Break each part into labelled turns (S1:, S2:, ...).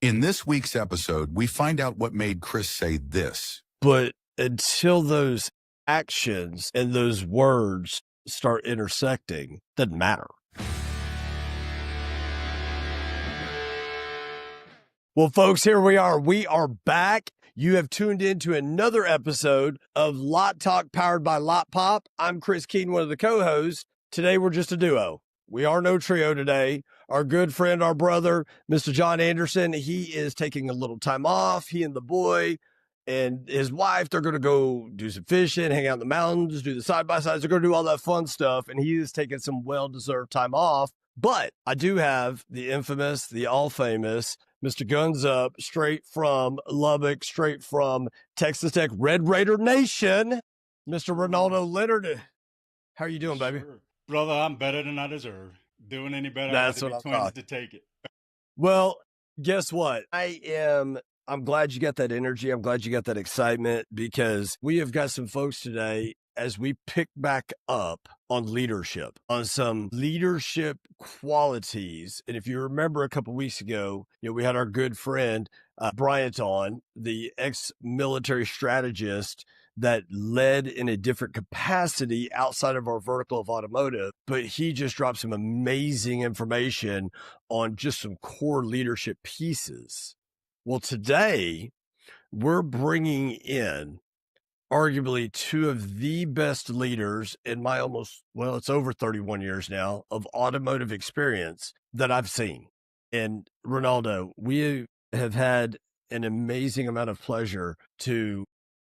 S1: In this week's episode, we find out what made Chris say this.
S2: But until those actions and those words start intersecting, doesn't matter. Well, folks, here we are. We are back. You have tuned in to another episode of Lot Talk powered by Lot Pop. I'm Chris Keaton, one of the co-hosts. Today, we're just a duo. We are no trio today. Our good friend, our brother, Mr. John Anderson, he is taking a little time off. He and the boy and his wife, they're going to go do some fishing, hang out in the mountains, do the side-by-sides. They're going to do all that fun stuff, and he is taking some well-deserved time off. But I do have the infamous, the all-famous Mr. Guns Up, straight from Lubbock, straight from Texas Tech, Red Raider Nation, Mr. Ronaldo Leonard. How are you doing, baby?
S3: Sure. Brother, I'm better than I deserve. Doing any better,
S2: That's
S3: I
S2: what
S3: have
S2: I
S3: to be twins
S2: thought.
S3: to take it.
S2: Well, guess what? I'm glad you got that energy. I'm glad you got that excitement, because we have got some folks today as we pick back up on leadership, on some leadership qualities. And if you remember a couple of weeks ago, we had our good friend, Bryant on, the ex-military strategist that led in a different capacity outside of our vertical of automotive, but he just dropped some amazing information on just some core leadership pieces. Well, today we're bringing in arguably two of the best leaders in my it's over 31 years now of automotive experience that I've seen. And Ronaldo, we have had an amazing amount of pleasure to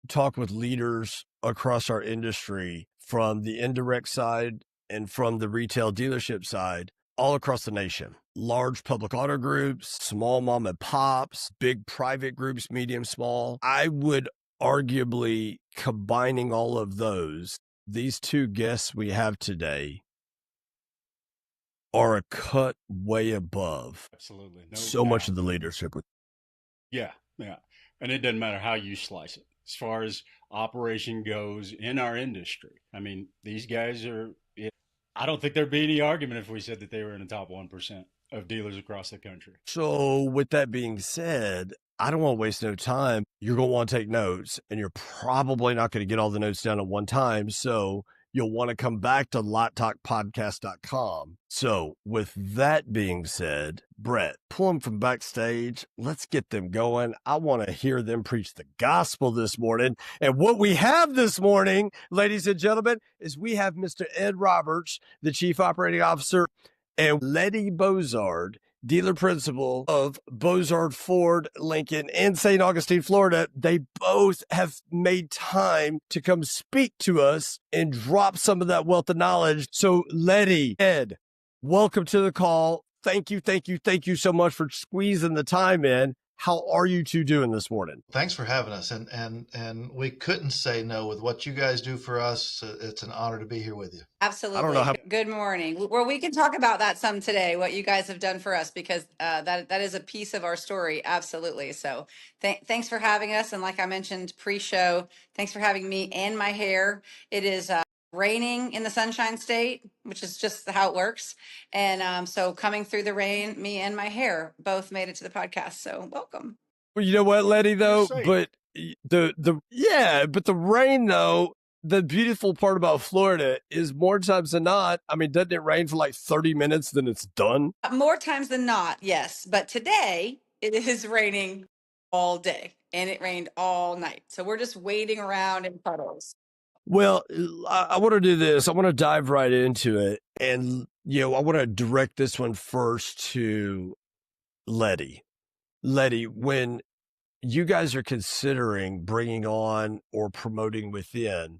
S2: talk with leaders across our industry, from the indirect side and from the retail dealership side, all across the nation. Large public auto groups, small mom and pops, big private groups, medium, small. I would arguably, combining all of those, these two guests we have today are a cut way above
S3: Absolutely.
S2: so much of the leadership.
S3: Yeah. And it doesn't matter how you slice it. As far as operation goes in our industry, I mean, these guys I don't think there'd be any argument if we said that they were in the top 1% of dealers across the country.
S2: So with that being said, I don't want to waste no time. You're going to want to take notes, and you're probably not going to get all the notes down at one time. So you'll want to come back to lottalkpodcast.com. So with that being said, Brett, pull them from backstage. Let's get them going. I want to hear them preach the gospel this morning. And what we have this morning, ladies and gentlemen, is we have Mr. Ed Roberts, the Chief Operating Officer, and Letty Bozard, dealer principal of Bozard Ford, Lincoln in St. Augustine, Florida. They both have made time to come speak to us and drop some of that wealth of knowledge. So Letty, Ed, welcome to the call. Thank you so much for squeezing the time in. How are you two doing this morning?
S4: Thanks for having us. And we couldn't say no with what you guys do for us. It's an honor to be here with you.
S5: Absolutely.
S2: I don't know how.
S5: Good morning. Well, we can talk about that some today, what you guys have done for us, because that is a piece of our story. Absolutely. So thanks for having us. And like I mentioned pre-show, thanks for having me and my hair. It is raining in the Sunshine State, which is just how it works. And so coming through the rain, me and my hair both made it to the podcast. So welcome.
S2: Well, you know what, Letty, though,
S3: You're safe.
S2: but the rain, though, the beautiful part about Florida is more times than not, I mean, doesn't it rain for like 30 minutes, then it's done?
S5: More times than not, yes. But today it is raining all day, and it rained all night. So we're just waiting around in puddles.
S2: Well, I want to do this. I want to dive right into it. And, I want to direct this one first to Letty. Letty, when you guys are considering bringing on or promoting within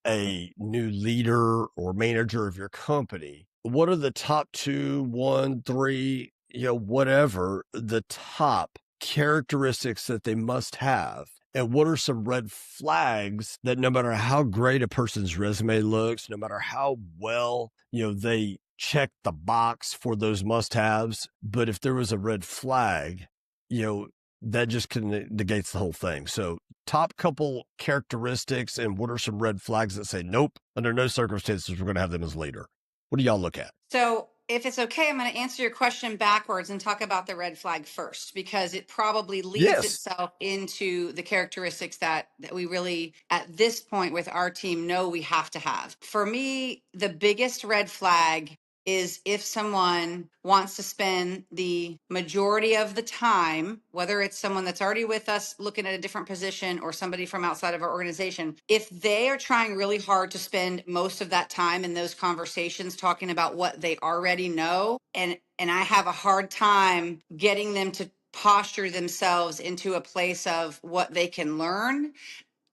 S2: a new leader or manager of your company, what are the top 2, 1, 3, whatever the top characteristics that they must have? And what are some red flags that no matter how great a person's resume looks, no matter how well, they check the box for those must-haves, but if there was a red flag, that just negates the whole thing. So top couple characteristics, and what are some red flags that say, nope, under no circumstances we're going to have them as leader? What do y'all look at?
S5: So if it's okay, I'm going to answer your question backwards and talk about the red flag first, because it probably leads
S2: Yes.
S5: itself into the characteristics that we really, at this point with our team, know we have to have. For me, the biggest red flag is if someone wants to spend the majority of the time, whether it's someone that's already with us looking at a different position or somebody from outside of our organization, if they are trying really hard to spend most of that time in those conversations talking about what they already know, and I have a hard time getting them to posture themselves into a place of what they can learn,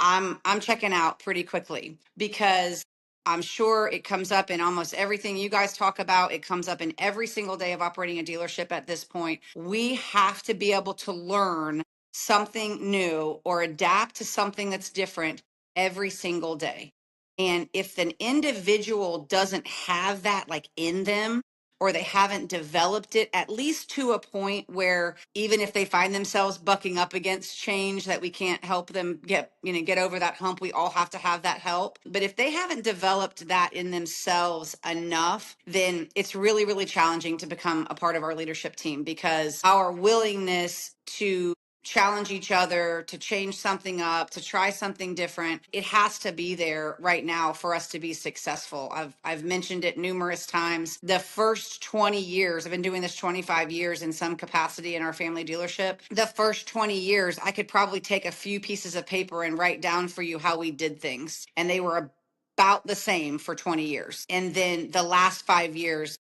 S5: I'm checking out pretty quickly, because I'm sure it comes up in almost everything you guys talk about. It comes up in every single day of operating a dealership at this point. We have to be able to learn something new or adapt to something that's different every single day. And if an individual doesn't have that like in them, or they haven't developed it at least to a point where even if they find themselves bucking up against change, that we can't help them get over that hump. We all have to have that help. But if they haven't developed that in themselves enough, then it's really, really challenging to become a part of our leadership team, because our willingness to challenge each other, to change something up, to try something different, it has to be there right now for us to be successful. I've mentioned it numerous times. The first 20 years, I've been doing this 25 years in some capacity in our family dealership. The first 20 years, I could probably take a few pieces of paper and write down for you how we did things, and they were about the same for 20 years. And then the last 5 years,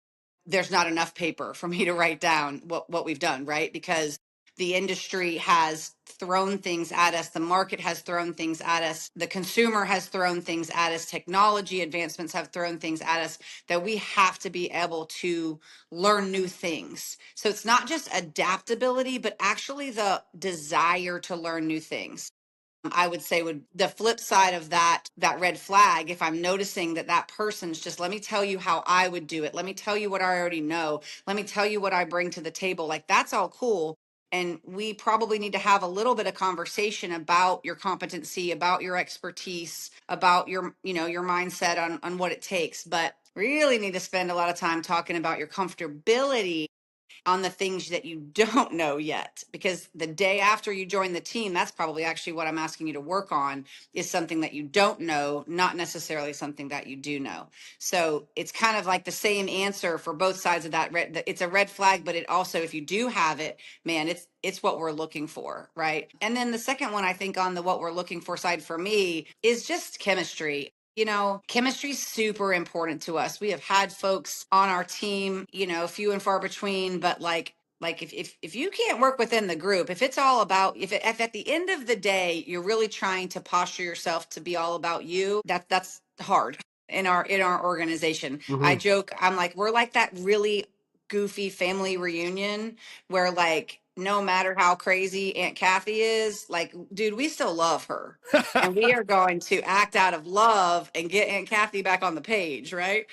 S5: there's not enough paper for me to write down what we've done, right? Because the industry has thrown things at us, the market has thrown things at us, the consumer has thrown things at us, technology advancements have thrown things at us, that we have to be able to learn new things. So it's not just adaptability, but actually the desire to learn new things. I would say would the flip side of that red flag, if I'm noticing that person's just, let me tell you how I would do it, let me tell you what I already know, let me tell you what I bring to the table, like that's all cool. And we probably need to have a little bit of conversation about your competency, about your expertise, about your mindset on what it takes. But really need to spend a lot of time talking about your comfortability on the things that you don't know yet, because the day after you join the team, that's probably actually what I'm asking you to work on, is something that you don't know, not necessarily something that you do know. So it's kind of like the same answer for both sides of that. It's a red flag, but it also, if you do have it, man, it's what we're looking for, right? And then the second one, I think, on the what we're looking for side for me is just chemistry. Chemistry is super important to us. We have had folks on our team, few and far between, but like if you can't work within the group, if it's all about, if at the end of the day you're really trying to posture yourself to be all about you, that's hard in our organization. I
S2: Mhm.
S5: joke, I'm like, we're like that really goofy family reunion where, like, no matter how crazy Aunt Kathy is, like, dude, we still love her, and we are going to act out of love and get Aunt Kathy back on the page, right?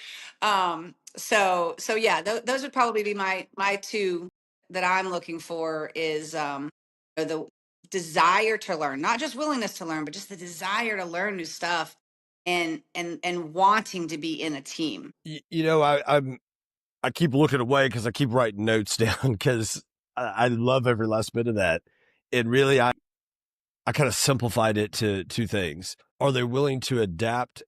S5: So yeah, those would probably be my two that I'm looking for, is the desire to learn, not just willingness to learn, but just the desire to learn new stuff, and wanting to be in a team.
S2: I keep looking away because I keep writing notes down, because I love every last bit of that. And really, I kind of simplified it to two things. Are they willing to adapt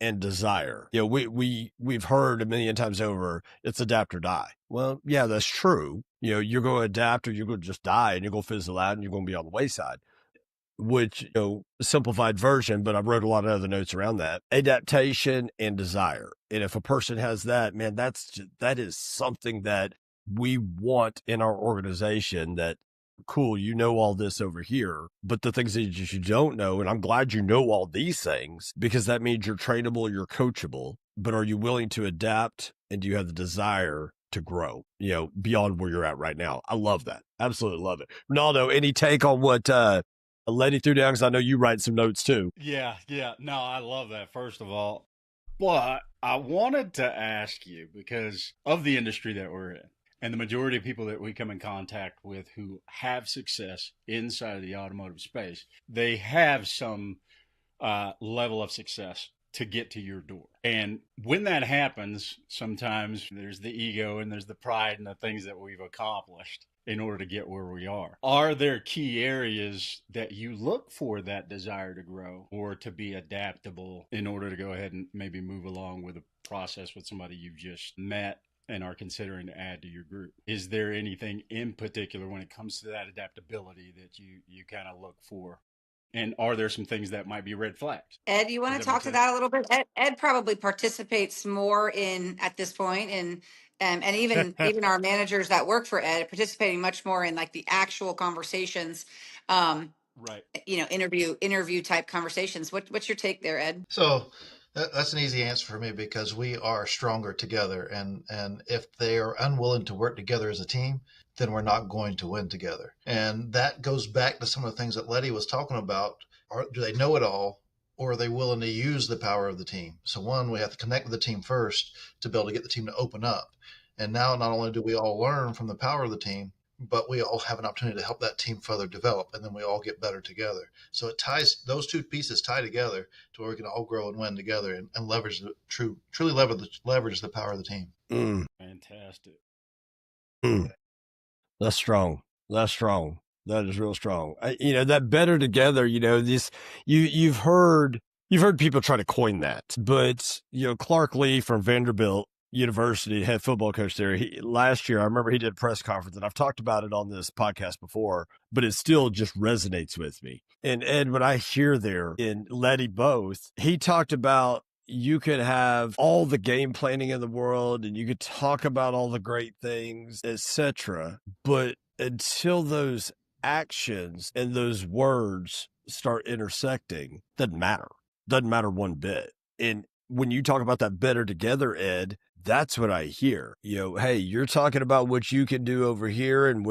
S2: and desire? We've heard a million times over, it's adapt or die. Well, yeah, that's true. You're going to adapt or you're going to just die, and you're going to fizzle out and you're going to be on the wayside. Which, simplified version, but I wrote a lot of other notes around that. Adaptation and desire. And if a person has that, man, that is something that we want in our organization. That, cool, all this over here, but the things that you don't know, and I'm glad you know all these things, because that means you're trainable, you're coachable, but are you willing to adapt, and do you have the desire to grow, beyond where you're at right now? I love that. Absolutely love it. Ronaldo, any take on what, Letty threw down? Because I know you write some notes too.
S3: Yeah. No, I love that, first of all. But I wanted to ask you, because of the industry that we're in, and the majority of people that we come in contact with who have success inside of the automotive space, they have some level of success to get to your door. And when that happens, sometimes there's the ego and there's the pride and the things that we've accomplished in order to get where we are. Are there key areas that you look for that desire to grow or to be adaptable in order to go ahead and maybe move along with a process with somebody you've just met and are considering to add to your group? Is there anything in particular when it comes to that adaptability that you kind of look for? And are there some things that might be red flags?
S5: Ed, you want to talk to that a little bit? Ed probably participates more in at this point, and even our managers that work for Ed participating much more in like the actual conversations,
S3: Right.
S5: interview type conversations. What's your take there, Ed?
S4: So that's an easy answer for me because we are stronger together. And if they are unwilling to work together as a team, then we're not going to win together. And that goes back to some of the things that Letty was talking about. Do they know it all, or are they willing to use the power of the team? So one, we have to connect with the team first to be able to get the team to open up. And now not only do we all learn from the power of the team, but we all have an opportunity to help that team further develop, and then we all get better together. So it ties, those two pieces tie together to where we can all grow and win together and leverage truly leverage the power of the team.
S3: Fantastic.
S2: That's strong. That's strong. That is real strong. That better together, you've heard people try to coin that, but Clark Lee from Vanderbilt University, head football coach there, last year, I remember he did a press conference, and I've talked about it on this podcast before, but it still just resonates with me. And Ed, what I hear there in Letty both, he talked about you could have all the game planning in the world and you could talk about all the great things, etc. But until those actions and those words start intersecting, doesn't matter one bit. And when you talk about that better together, Ed, that's what I hear. Hey, you're talking about what you can do over here, and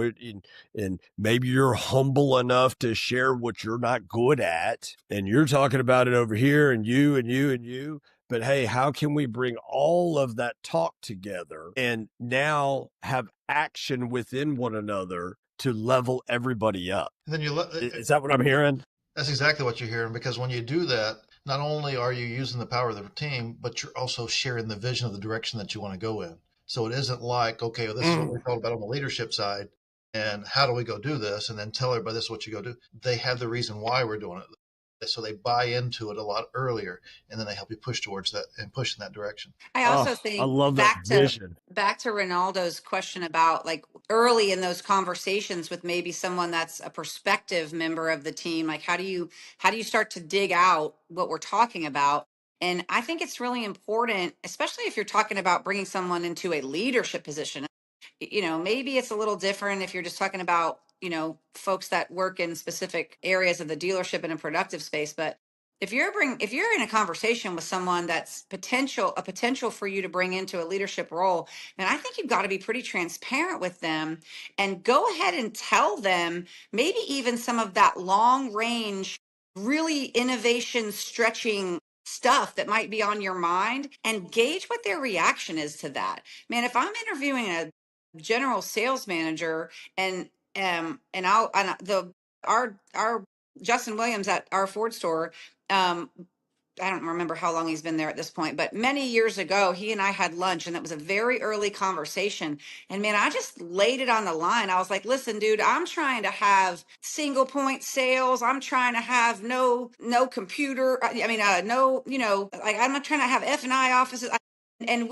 S2: maybe you're humble enough to share what you're not good at, and you're talking about it over here, and you and you and you. But hey, how can we bring all of that talk together and now have action within one another to level everybody up?
S4: And then
S2: Is that what I'm hearing?
S4: That's exactly what you're hearing, because when you do that, not only are you using the power of the team, but you're also sharing the vision of the direction that you want to go in. So it isn't like, okay, well, this is what we're talking about on the leadership side, and how do we go do this? And then tell everybody this is what you go do. They have the reason why we're doing it. So they buy into it a lot earlier, and then they help you push towards that and push in that direction.
S5: I also think
S2: I love that vision.
S5: Back to Ronaldo's question about like early in those conversations with maybe someone that's a prospective member of the team, like how do you start to dig out what we're talking about? And I think it's really important, especially if you're talking about bringing someone into a leadership position. Maybe it's a little different if you're just talking about, folks that work in specific areas of the dealership in a productive space. But if you're in a conversation with someone that's a potential for you to bring into a leadership role, then I think you've got to be pretty transparent with them and go ahead and tell them maybe even some of that long range, really innovation stretching stuff that might be on your mind, and gauge what their reaction is to that. Man, if I'm interviewing a general sales manager and our Justin Williams at our Ford store, I don't remember how long he's been there at this point, but many years ago, he and I had lunch, and that was a very early conversation. And man, I just laid it on the line. I was like, listen, dude, I'm trying to have single point sales. I'm trying to have no computer. No, like I'm not trying to have F&I offices. And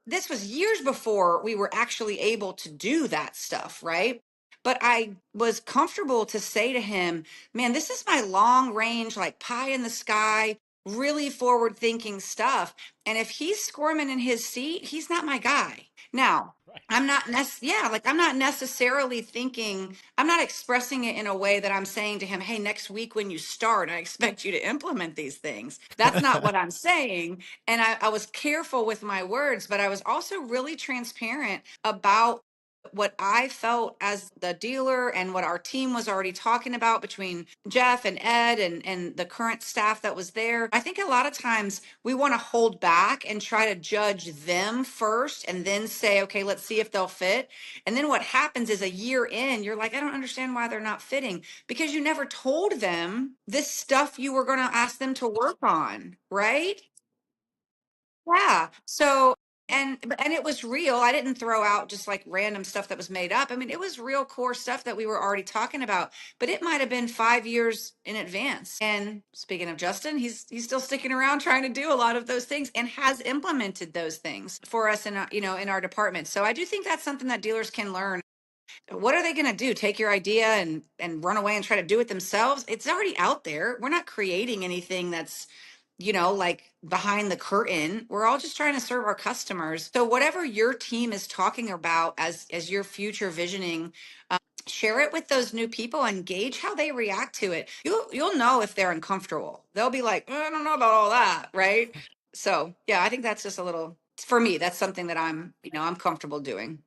S5: this was years before we were actually able to do that stuff, right? But I was comfortable to say to him, man, this is my long range, like pie in the sky, really forward thinking stuff. And if he's squirming in his seat, he's not my guy. Now, I'm not I'm not necessarily thinking, I'm not expressing it in a way that I'm saying to him, hey, next week when you start, I expect you to implement these things. That's not what I'm saying. And I was careful with my words, but I was also really transparent about what I felt as the dealer and what our team was already talking about between Jeff and Ed and the current staff that was there. I think a lot of times we want to hold back and try to judge them first and then say, okay, let's see if they'll fit. And then what happens is a year in, you're like, I don't understand why they're not fitting, because you never told them this stuff you were going to ask them to work on, right? Yeah. So, and it was real. I didn't throw out just like random stuff that was made up. I mean, it was real core stuff that we were already talking about, but it might have been 5 years in advance. And speaking of Justin, he's still sticking around trying to do a lot of those things and has implemented those things for us in in our department. So I do think that's something that dealers can learn. What are they going to do? Take your idea and run away and try to do it themselves? It's already out there. We're not creating anything that's like behind the curtain. We're all just trying to serve our customers. So whatever your team is talking about as your future visioning, share it with those new people and gauge how they react to it. You'll know if they're uncomfortable. They'll be like, I don't know about all that, right? So yeah, I think that's just a little, for me, that's something that I'm comfortable doing.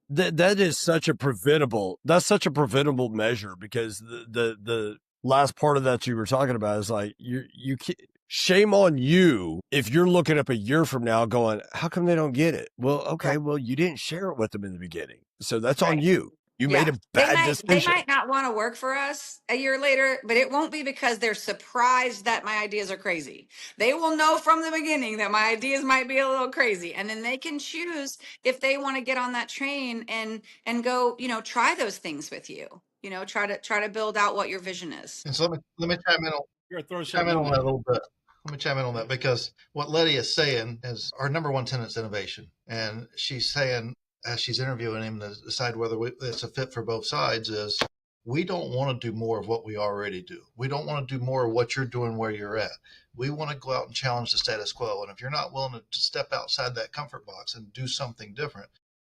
S2: That is such a preventable. That's such a preventable measure, because the last part of that you were talking about is like, you can't, shame on you if you're looking up a year from now going, how come they don't get it? Well, okay,
S5: Right.
S2: well, you didn't share it with them in the beginning, so that's on
S5: Right.
S2: you. You made
S5: Yeah.
S2: a
S5: They
S2: bad
S5: might
S2: decision.
S5: not want to work for us a year later, but it won't be because they're surprised that my ideas are crazy. They will know from the beginning that my ideas might be a little crazy, and then they can choose if they want to get on that train and go, try those things with you. Try to build out what your vision is.
S4: And so let me chime in on
S3: You're gonna throw
S4: chime
S3: something
S4: in
S3: in
S4: on that a
S3: there.
S4: little bit. Let me chime in on that because what Letty is saying is our number one tenet is innovation, and she's saying as she's interviewing him to decide whether it's a fit for both sides is we don't want to do more of what we already do. We don't want to do more of what you're doing where you're at. We want to go out and challenge the status quo. And if you're not willing to step outside that comfort box and do something different,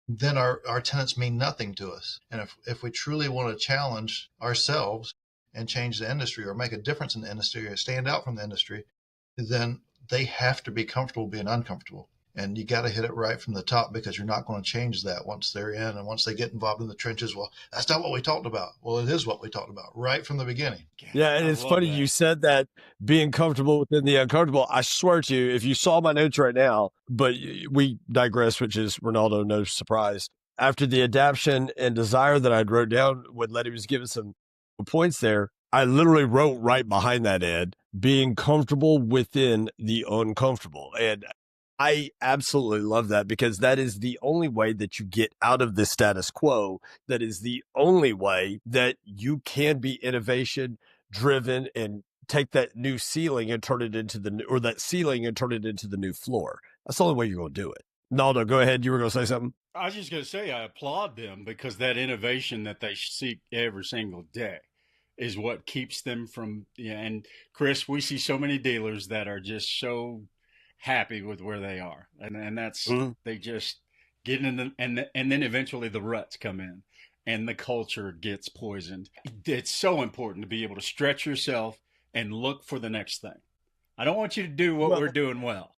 S4: then our tenants mean nothing to us. And if we truly want to challenge ourselves and change the industry or make a difference in the industry or stand out from the industry, then they have to be comfortable being uncomfortable. And you got to hit it right from the top because you're not going to change that once they're in and once they get involved in the trenches. Well, that's not what we talked about. Well, it is what we talked about right from the beginning.
S2: Yeah, and
S3: I
S2: it's
S3: love
S2: funny
S3: that.
S2: you said that, being comfortable within the uncomfortable. I swear to you, if you saw my notes right now, but we digress, which is Ronaldo, no surprise. After the adaption and desire that I'd wrote down when Letty was giving some points there, I literally wrote right behind that, Ed, being comfortable within the uncomfortable. And I absolutely love that, because that is the only way that you get out of the status quo. That is the only way that you can be innovation driven and take that new ceiling and turn it into or that ceiling and turn it into the new floor. That's the only way you're going to do it. Naldo, go ahead. You were going to say something?
S3: I was just going to say I applaud them because that innovation that they seek every single day is what keeps them from. Yeah, and Chris, we see so many dealers that are just so happy with where they are, and that's
S2: Mhm.
S3: they just get in and then eventually the ruts come in, and the culture gets poisoned. It's so important to be able to stretch yourself and look for the next thing. I don't want you to do what we're
S2: Well,
S3: doing well.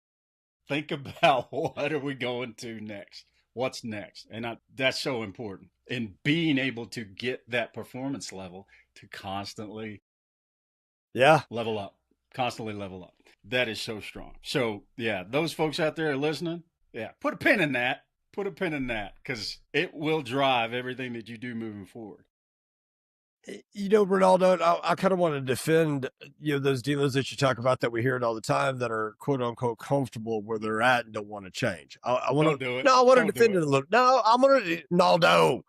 S3: Think about what are we going to next? What's next? And that's so important in being able to get that performance level to constantly
S2: yeah.
S3: level up, constantly level up. That is so strong. So, yeah, those folks out there listening, yeah, put a pin in that. Put a pin in that because it will drive everything that you do moving forward.
S2: Ronaldo, I kind of want to defend, those dealers that you talk about that we hear it all the time that are quote unquote comfortable where they're at and don't want to change. I want
S3: Don't
S2: to,
S3: do it.
S2: no, I want to
S3: Don't do
S2: defend
S3: it.
S2: it a little. No, I'm going to, Naldo,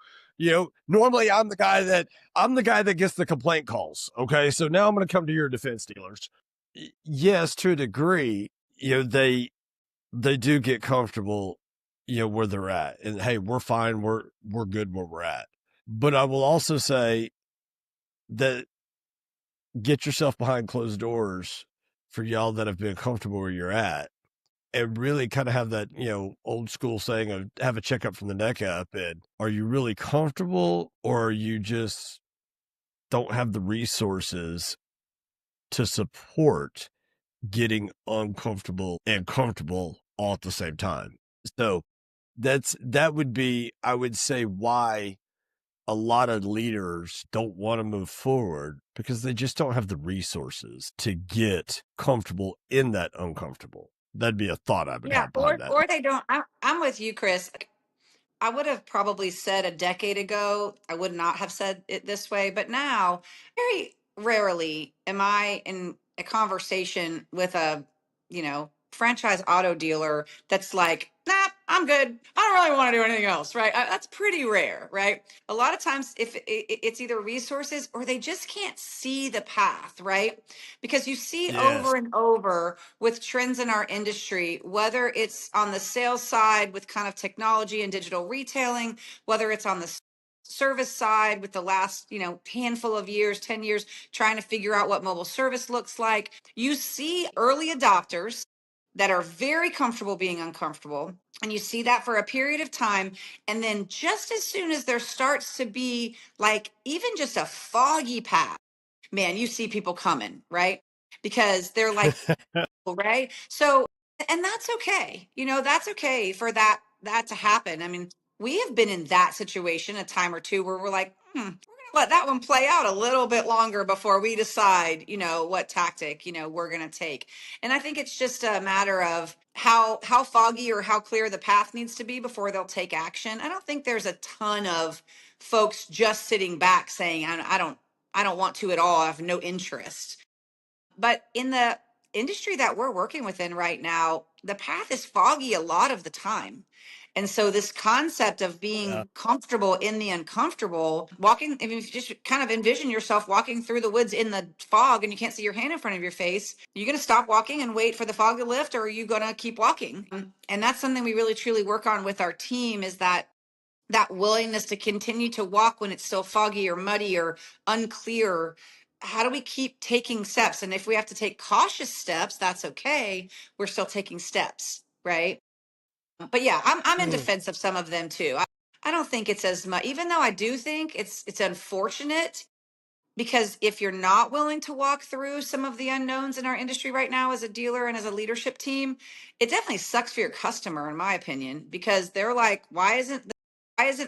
S2: normally I'm the guy that gets the complaint calls. Okay. So now I'm going to come to your defense, dealers. Yes, to a degree, they do get comfortable, where they're at, and hey, we're fine. We're good where we're at. But I will also say that get yourself behind closed doors for y'all that have been comfortable where you're at, and really kind of have that, old school saying of have a checkup from the neck up. And are you really comfortable, or are you just don't have the resources to support getting uncomfortable and comfortable all at the same time? So that would be, I would say, why a lot of leaders don't want to move forward, because they just don't have the resources to get comfortable in that uncomfortable. That'd be a thought I would
S5: Yeah,
S2: have
S5: or
S2: behind that.
S5: or they don't. I'm with you, Chris. I would have probably said a decade ago, I would not have said it this way, but now, very rarely am I in a conversation with a, franchise auto dealer that's like, nah, I'm good. I don't really want to do anything else, right? That's pretty rare, right? A lot of times, if it's either resources or they just can't see the path, right? Because you see
S2: Yes.
S5: over and over with trends in our industry, whether it's on the sales side with kind of technology and digital retailing, whether it's on the service side with the last handful of years, 10 years, trying to figure out what mobile service looks like. You see early adopters that are very comfortable being uncomfortable, and you see that for a period of time, and then just as soon as there starts to be like even just a foggy path, man, you see people coming, right? Because they're like, right? So, and that's okay. That's okay for that to happen. I mean, we have been in that situation a time or two where we're like, we're gonna let that one play out a little bit longer before we decide, what tactic, we're gonna take. And I think it's just a matter of how foggy or how clear the path needs to be before they'll take action. I don't think there's a ton of folks just sitting back saying, I don't want to at all. I have no interest. But in the industry that we're working within right now, the path is foggy a lot of the time. And so this concept of being comfortable in the uncomfortable, walking, if you just kind of envision yourself walking through the woods in the fog and you can't see your hand in front of your face, you're going to stop walking and wait for the fog to lift, or are you going to keep walking? And that's something we really truly work on with our team, is that willingness to continue to walk when it's still foggy or muddy or unclear. How do we keep taking steps? And if we have to take cautious steps, that's okay. We're still taking steps, right? But yeah, I'm in defense of some of them too. I don't think it's as much, even though I do think it's unfortunate, because if you're not willing to walk through some of the unknowns in our industry right now as a dealer and as a leadership team, it definitely sucks for your customer, in my opinion, because they're like, why isn't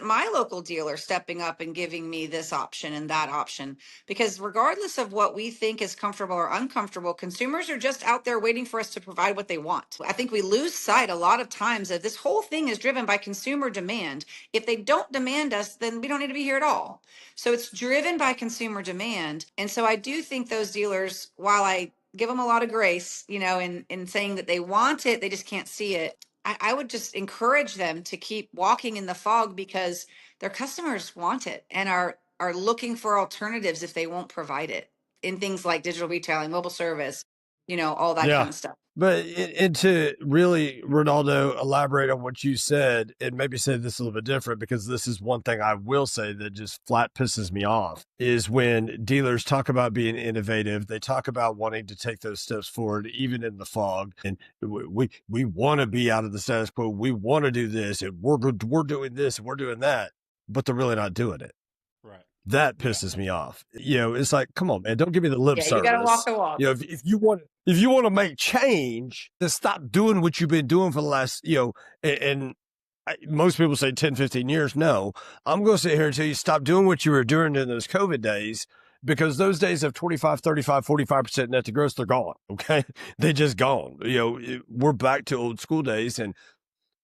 S5: my local dealer stepping up and giving me this option and that option? Because regardless of what we think is comfortable or uncomfortable, consumers are just out there waiting for us to provide what they want. I think we lose sight a lot of times that this whole thing is driven by consumer demand. If they don't demand us, then we don't need to be here at all. So it's driven by consumer demand. And so I do think those dealers, while I give them a lot of grace, in saying that they want it, they just can't see it. I would just encourage them to keep walking in the fog, because their customers want it and are looking for alternatives if they won't provide it, in things like digital retailing, mobile service, all that kind
S2: Yeah.
S5: of stuff.
S2: But and to really, Ronaldo, elaborate on what you said and maybe say this a little bit different, because this is one thing I will say that just flat pisses me off, is when dealers talk about being innovative, they talk about wanting to take those steps forward, even in the fog. And we want to be out of the status quo. We want to do this, and we're doing this, and we're doing that, but they're really not doing it.
S3: Right.
S2: That pisses me off. It's like, come on, man, don't give me the lip
S5: Yeah,
S2: service.
S5: you got to walk the walk.
S2: If you want to make change, then stop doing what you've been doing for the last, and most people say 10, 15 years. No, I'm going to sit here and tell you, stop doing what you were doing in those COVID days, because those days of 25, 35, 45% net to gross, they're gone. Okay. They just gone. We're back to old school days. And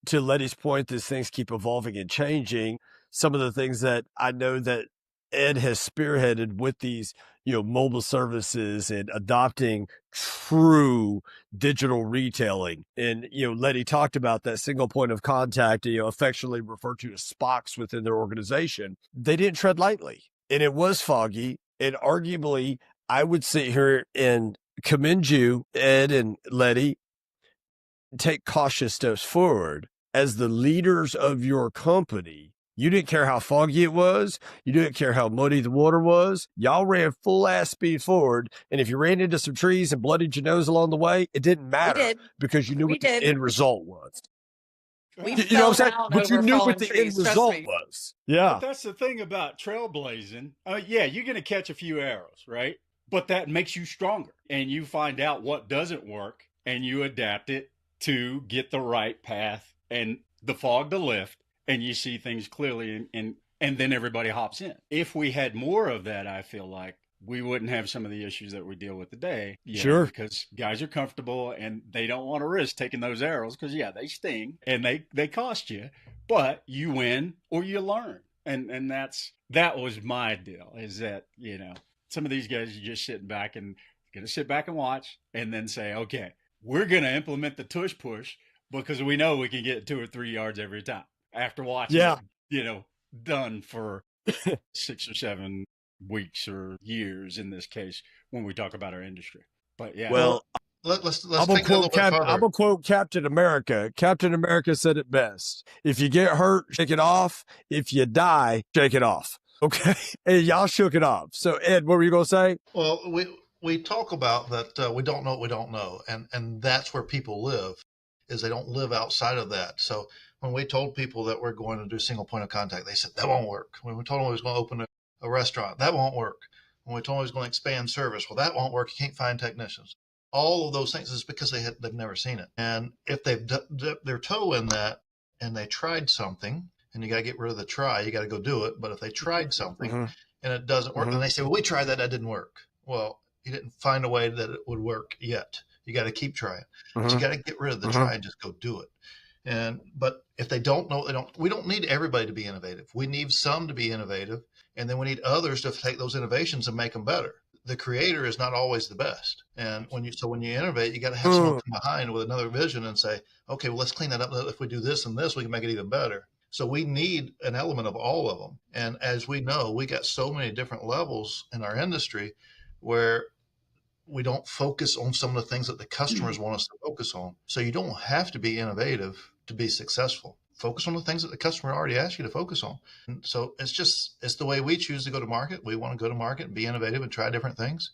S2: to Letty's point, these things keep evolving and changing. Some of the things that I know that Ed has spearheaded with these, mobile services and adopting true digital retailing. And, Letty talked about that single point of contact, affectionately referred to as SPOCs within their organization. They didn't tread lightly, and it was foggy. And arguably, I would sit here and commend you, Ed and Letty, take cautious steps forward as the leaders of your company. You didn't care how foggy it was. You didn't care how muddy the water was. Y'all ran full ass speed forward. And if you ran into some trees and bloodied your nose along the way, it didn't matter, because you knew what the end result was.
S5: We
S2: You know what
S5: fell
S2: I'm saying?
S5: down
S2: But you
S5: over
S2: knew
S5: fallen
S2: what the end
S5: trees, trust
S2: result
S5: me.
S2: was. Yeah.
S3: But that's the thing about trailblazing. Yeah, you're going to catch a few arrows, right? But that makes you stronger, and you find out what doesn't work and you adapt it to get the right path and the fog to lift, and you see things clearly, and then everybody hops in. If we had more of that, I feel like we wouldn't have some of the issues that we deal with today.
S2: Sure.
S3: Because guys are comfortable and they don't want to risk taking those arrows, because they sting and they cost you, but you win or you learn. And that was my deal, is that, some of these guys are just sitting back and going to sit back and watch and then say, okay, we're going to implement the tush push because we know we can get 2 or 3 yards every time after watching
S2: Yeah.
S3: it, done for 6 or 7 weeks or years in this case when we talk about our industry. But yeah.
S2: Well,
S4: let's
S2: I'm
S4: take that a little bit further.
S2: I'm gonna quote Captain America. Captain America said it best: "If you get hurt, shake it off. If you die, shake it off." Okay, and y'all shook it off. So, Ed, what were you gonna say?
S4: Well, we talk about that we don't know what we don't know, and that's where people live, is they don't live outside of that. So when we told people that we're going to do single point of contact, they said that won't work. When we told them we was going to open a restaurant, that won't work. When we told them we was going to expand service, well, that won't work. You can't find technicians. All of those things is because they've never seen it, and if they've dipped their toe in that and they tried something, and you got to get rid of the try, you got to go do it. But if they tried something and it doesn't work, and they say, well, we tried that, that didn't work. Well, you didn't find a way that it would work yet. You got to keep trying, but you got to get rid of the try and just go do it. But if they don't know, we don't need everybody to be innovative. We need some to be innovative, and then we need others to take those innovations and make them better. The creator is not always the best. And when you innovate, you got to have someone come behind with another vision and say, okay, well, let's clean that up. If we do this and this, we can make it even better. So we need an element of all of them. And as we know, we got so many different levels in our industry where we don't focus on some of the things that the customers want us to focus on. So you don't have to be innovative to be successful. Focus on the things that the customer already asked you to focus on. And so it's the way we choose to go to market. We want to go to market and be innovative and try different things.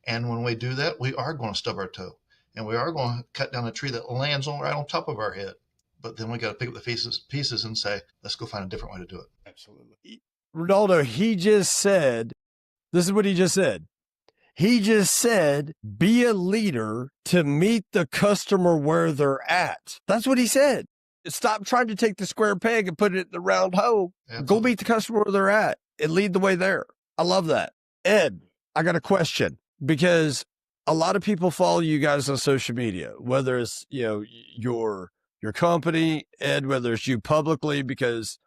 S4: And when we do that, we are going to stub our toe, and we are going to cut down a tree that lands right on top of our head. But then we got to pick up the pieces and say, let's go find a different way to do it.
S3: Absolutely.
S2: Ronaldo, this is what he just said. He just said, be a leader to meet the customer where they're at. That's what he said. Stop trying to take the square peg and put it in the round hole. Absolutely. Go meet the customer where they're at and lead the way there. I love that. Ed, I got a question, because a lot of people follow you guys on social media, whether it's, your company, Ed, whether it's you publicly, because,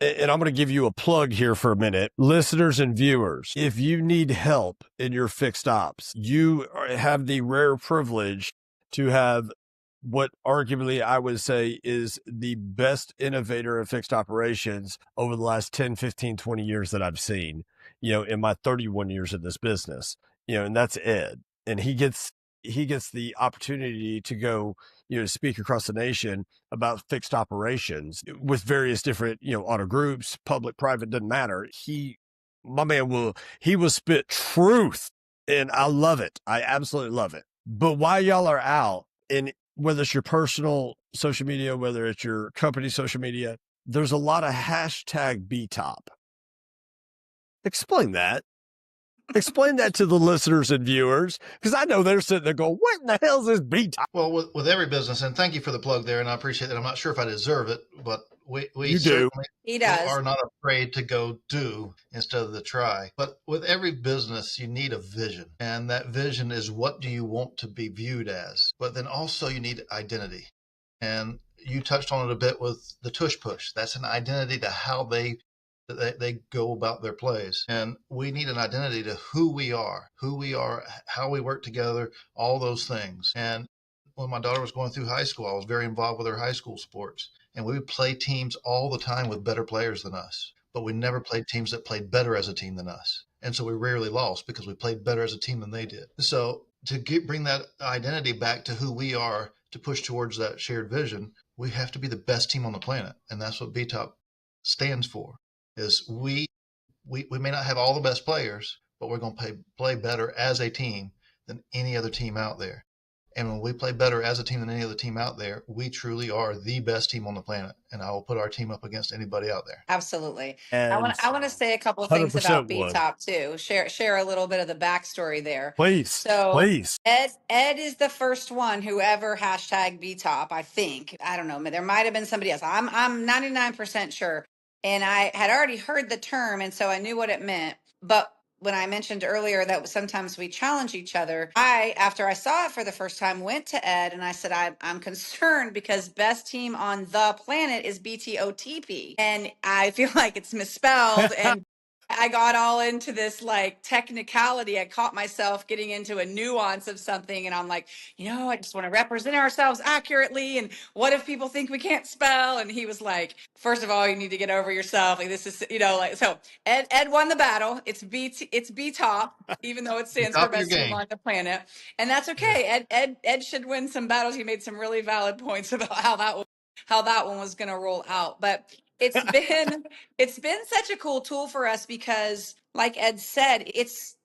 S2: and I'm going to give you a plug here for a minute, listeners and viewers, if you need help in your fixed ops, you have the rare privilege to have what arguably I would say is the best innovator of fixed operations over the last 10, 15, 20 years that I've seen, in my 31 years in this business, and that's Ed. And he gets the opportunity to go, speak across the nation about fixed operations with various different, auto groups, public, private, doesn't matter. My man will spit truth, and I love it. I absolutely love it. But while y'all are out, and whether it's your personal social media, whether it's your company social media, there's a lot of hashtag BTOP. Explain that. Explain that to the listeners and viewers, because I know they're sitting there going, what in the hell is this BTOP?
S4: Well, with every business, and thank you for the plug there, and I appreciate that. I'm not sure if I deserve it, but we
S2: You do.
S5: He does.
S4: are not afraid to go do instead of the try. But with every business, you need a vision. And that vision is, what do you want to be viewed as? But then also you need identity. And you touched on it a bit with the tush push. That's an identity to how they go about their plays. And we need an identity to who we are, how we work together, all those things. And when my daughter was going through high school, I was very involved with her high school sports. And we would play teams all the time with better players than us. But we never played teams that played better as a team than us. And so we rarely lost because we played better as a team than they did. So to bring that identity back to who we are, to push towards that shared vision, we have to be the best team on the planet. And that's what BTOP stands for, is we may not have all the best players, but we're going to play better as a team than any other team out there. And when we play better as a team than any other team out there, we truly are the best team on the planet. And I will put our team up against anybody out there.
S5: Absolutely.
S2: And
S5: I want to say a couple of things about
S2: 100% would.
S5: BTOP too. Share a little bit of the backstory there.
S2: Please.
S5: So
S2: Please.
S5: Ed is the first one who ever hashtag BTOP, I think. I don't know. There might have been somebody else. I'm 99% sure. And I had already heard the term, and so I knew what it meant. But when I mentioned earlier that sometimes we challenge each other, after I saw it for the first time, went to Ed and I said, I'm concerned because best team on the planet is BTOTP. And I feel like it's misspelled. And I got all into this like technicality. I caught myself getting into a nuance of something, and I'm like, I just want to represent ourselves accurately. And what if people think we can't spell? And he was like, first of all, you need to get over yourself. Like this is, like so. Ed won the battle. It's B top, even though it stands for
S4: Top of your
S5: best team
S4: game.
S5: on the planet, and that's okay. Ed should win some battles. He made some really valid points about how that one was going to roll out, but it's been such a cool tool for us because like Ed said, it's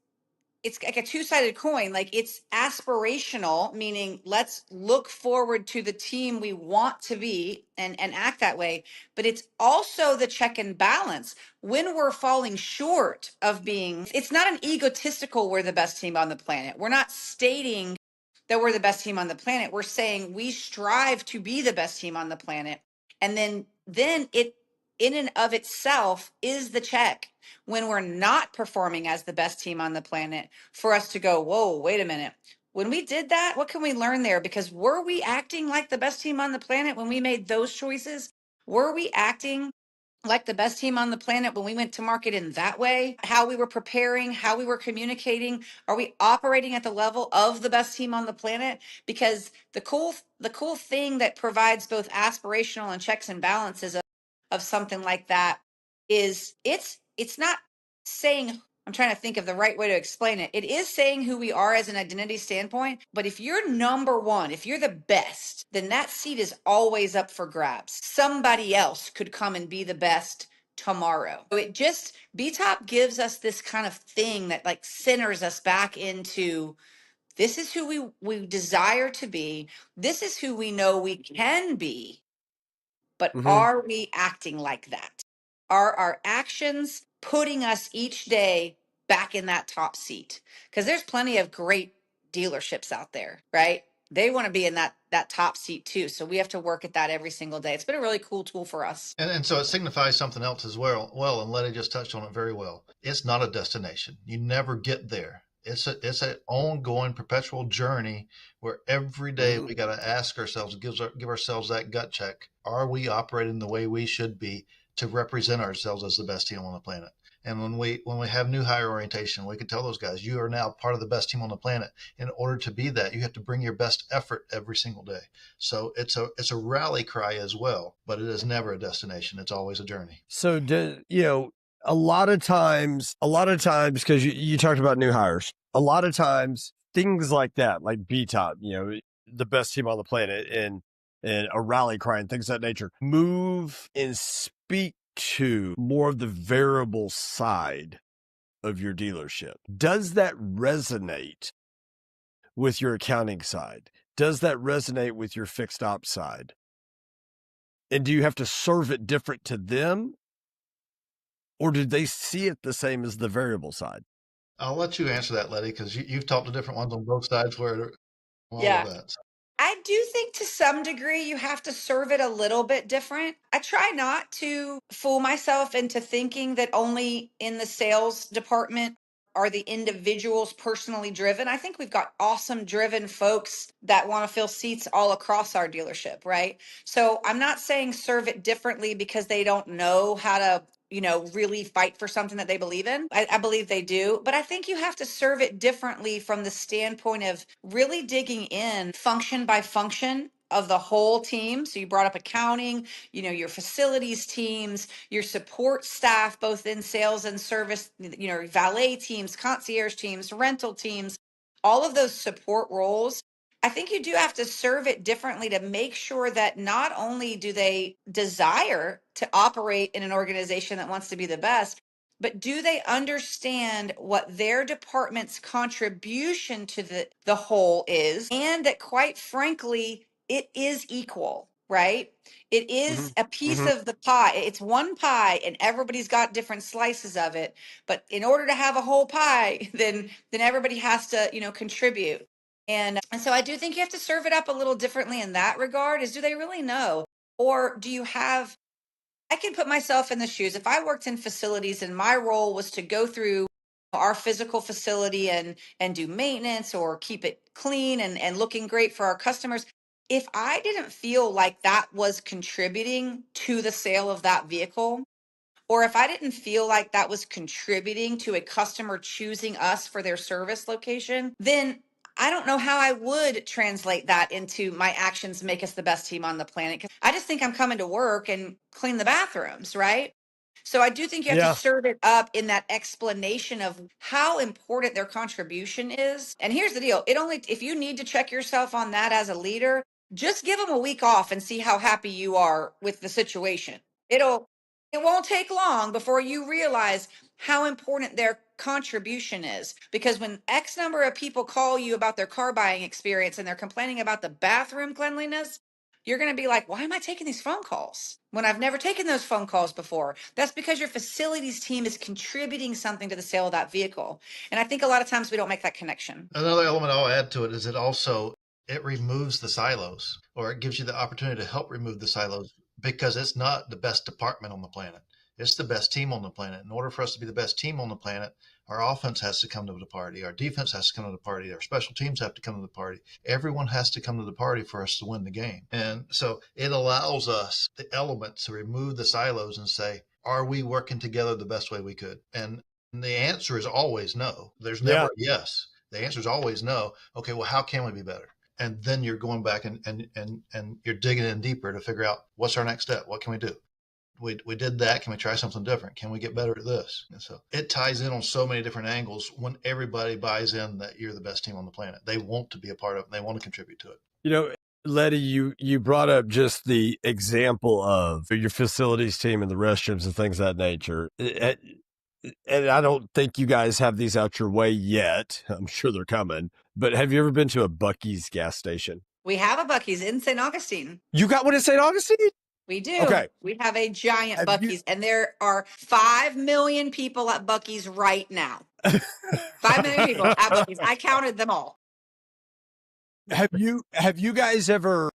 S5: like a two-sided coin. Like it's aspirational, meaning let's look forward to the team we want to be and act that way. But it's also the check and balance when we're falling short of being, it's not an egotistical, we're the best team on the planet. We're not stating that we're the best team on the planet. We're saying we strive to be the best team on the planet. And then it in and of itself is the check when we're not performing as the best team on the planet for us to go, whoa, wait a minute. When we did that, what can we learn there? Because were we acting like the best team on the planet when we made those choices? Were we acting like the best team on the planet when we went to market in that way? How we were preparing, how we were communicating? Are we operating at the level of the best team on the planet? Because the cool thing that provides both aspirational and checks and balances of something like that is it's not saying, I'm trying to think of the right way to explain it. It is saying who we are as an identity standpoint, but if you're number one, if you're the best, then that seat is always up for grabs. Somebody else could come and be the best tomorrow. So it just, BTOP gives us this kind of thing that like centers us back into this is who we desire to be. This is who we know we can be, but
S2: Mm-hmm.
S5: are we acting like that? Are our actions putting us each day back in that top seat? Because there's plenty of great dealerships out there, right? They want to be in that top seat too. So we have to work at that every single day. It's been a really cool tool for us.
S4: And so it signifies something else as well. Well, and Letty just touched on it very well. It's not a destination. You never get there. It's an ongoing, perpetual journey where every day we got to ask ourselves, give ourselves that gut check. Are we operating the way we should be to represent ourselves as the best team on the planet? And when we have new hire orientation, we can tell those guys, you are now part of the best team on the planet. In order to be that, you have to bring your best effort every single day. So it's a rally cry as well, but it is never a destination. It's always a journey.
S2: So, a lot of times, because you talked about new hires, a lot of times things like that, like BTOP, the best team on the planet, and a rally cry and things of that nature, move and speak to more of the variable side of your dealership. Does that resonate with your accounting side? Does that resonate with your fixed ops side? And do you have to serve it different to them? Or do they see it the same as the variable side?
S4: I'll let you answer that, Letty, because you've talked to different ones on both sides where all
S5: Yeah.
S4: of that. So.
S5: I do think to some degree you have to serve it a little bit different. I try not to fool myself into thinking that only in the sales department are the individuals personally driven. I think we've got awesome driven folks that want to fill seats all across our dealership, right? So I'm not saying serve it differently because they don't know how to really fight for something that they believe in. I believe they do, but I think you have to serve it differently from the standpoint of really digging in function by function of the whole team. So you brought up accounting, your facilities teams, your support staff, both in sales and service, valet teams, concierge teams, rental teams, all of those support roles. I think you do have to serve it differently to make sure that not only do they desire to operate in an organization that wants to be the best, but do they understand what their department's contribution to the whole is, and that quite frankly, it is equal, right? It is a piece of the pie. It's one pie and everybody's got different slices of it. But in order to have a whole pie, then everybody has to, contribute. And so I do think you have to serve it up a little differently in that regard. Is do they really know? Or do you have, I can put myself in the shoes. If I worked in facilities and my role was to go through our physical facility and do maintenance or keep it clean and looking great for our customers, if I didn't feel like that was contributing to the sale of that vehicle, or if I didn't feel like that was contributing to a customer choosing us for their service location, then I don't know how I would translate that into my actions make us the best team on the planet. 'Cause I just think I'm coming to work and clean the bathrooms, right? So I do think you have to
S2: Yeah.
S5: serve it up in that explanation of how important their contribution is. And here's the deal. If you need to check yourself on that as a leader, just give them a week off and see how happy you are with the situation. It won't take long before you realize how important their contribution is. Because when X number of people call you about their car buying experience and they're complaining about the bathroom cleanliness, you're going to be like, why am I taking these phone calls when I've never taken those phone calls before? That's because your facilities team is contributing something to the sale of that vehicle. And I think a lot of times we don't make that connection.
S4: Another element I'll add to it is it removes the silos, or it gives you the opportunity to help remove the silos, because it's not the best department on the planet. It's the best team on the planet. In order for us to be the best team on the planet, our offense has to come to the party. Our defense has to come to the party. Our special teams have to come to the party. Everyone has to come to the party for us to win the game. And so it allows us the elements to remove the silos and say, are we working together the best way we could? And the answer is always no. There's never a yes. The answer is always no. Okay, well, how can we be better? And then you're going back and you're digging in deeper to figure out what's our next step. What can we do? We did that. Can we try something different? Can we get better at this? And so it ties in on so many different angles when everybody buys in that you're the best team on the planet. They want to be a part of it. They want to contribute to it.
S2: You know, Letty, you brought up just the example of your facilities team and the restrooms and things of that nature. And I don't think you guys have these out your way yet. I'm sure they're coming. But have you ever been to a Buc-ee's gas station?
S5: We have a Buc-ee's in St. Augustine.
S2: You got one in St. Augustine?
S5: We do.
S2: Okay.
S5: We have a giant
S2: Have
S5: Buc-ee's, and there are 5 million people at Buc-ee's right now. 5 million people at Buc-ee's. I counted them all.
S2: Have you guys ever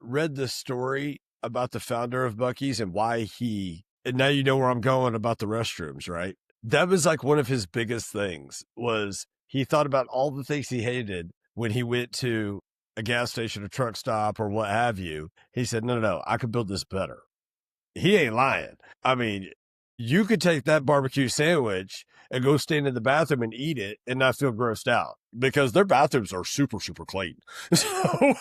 S2: read the story about the founder of Buc-ee's and why and now you know where I'm going about the restrooms, right? That was like one of his biggest things was he thought about all the things he hated when he went to a gas station, a truck stop, or what have you. He said, no, I could build this better. He ain't lying. I mean, you could take that barbecue sandwich and go stand in the bathroom and eat it and not feel grossed out because their bathrooms are super, super clean. So,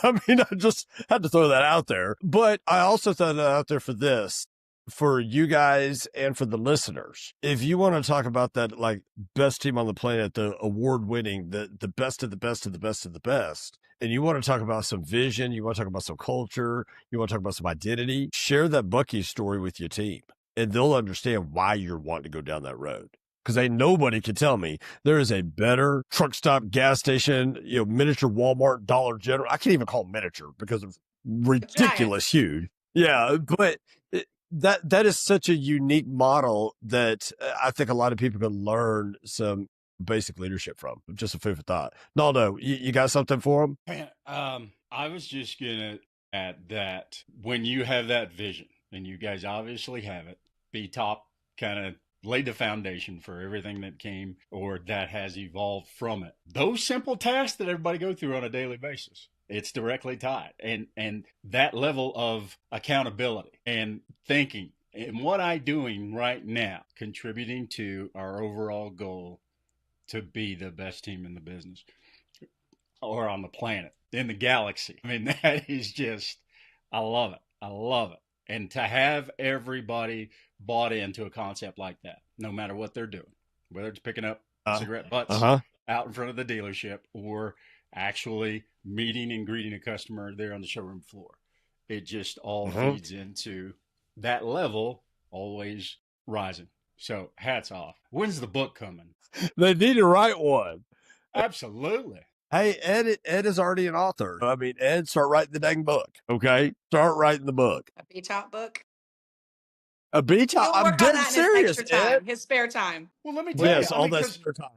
S2: I mean, I just had to throw that out there. But I also throw that out there for you guys and for the listeners. If you want to talk about that, like best team on the planet, the award winning, the best of the best of the best of the best, and you want to talk about some vision, you want to talk about some culture, you want to talk about some identity, share that Buc-ee's story with your team and they'll understand why you're wanting to go down that road. Because nobody can tell me there is a better truck stop, gas station, miniature Walmart, Dollar General. I can't even call it miniature because it's ridiculous huge. Yeah, but that is such a unique model that I think a lot of people can learn some basic leadership from. Just a food for thought. Naldo, you got something for them?
S3: Man, I was just gonna add that when you have that vision, and you guys obviously have it, B-Top kind of laid the foundation for everything that came or that has evolved from it. Those simple tasks that everybody go through on a daily basis, it's directly tied. And that level of accountability and thinking, and what I'm doing right now, contributing to our overall goal to be the best team in the business or on the planet, in the galaxy. I mean, that is just, I love it. I love it. And to have everybody bought into a concept like that, no matter what they're doing, whether it's picking up cigarette butts out in front of the dealership or actually meeting and greeting a customer there on the showroom floor, it just all feeds into that level, always rising. So hats off. When's the book coming?
S2: They need to write one.
S3: Absolutely.
S2: Hey, Ed is already an author. I mean, Ed, start writing the dang book, okay? Start writing the book.
S5: A B-Top book?
S2: A B-Top? I'm dead serious,
S5: his extra time, his spare time.
S3: Well, let me tell you.
S2: All that spare time.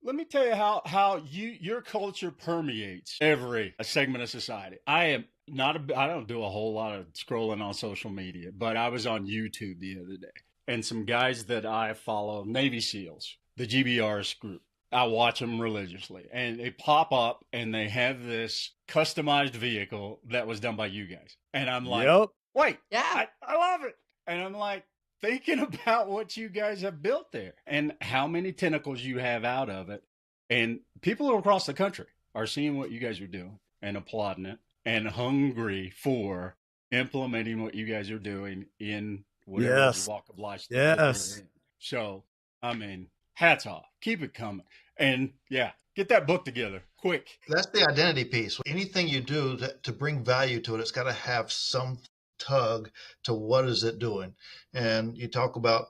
S3: Let me tell you how your culture permeates every segment of society. I don't do a whole lot of scrolling on social media, but I was on YouTube the other day, and some guys that I follow, Navy SEALs, the GBRS group, I watch them religiously, and they pop up and they have this customized vehicle that was done by you guys. And I'm like, wait, yeah, I love it. And I'm like, thinking about what you guys have built there and how many tentacles you have out of it. And people across the country are seeing what you guys are doing and applauding it and hungry for implementing what you guys are doing in whatever walk of life that they're in. So, I mean, hats off. Keep it coming. And yeah, get that book together quick.
S4: That's the identity piece. Anything you do to bring value to it, it's got to have some tug to what is it doing. And you talk about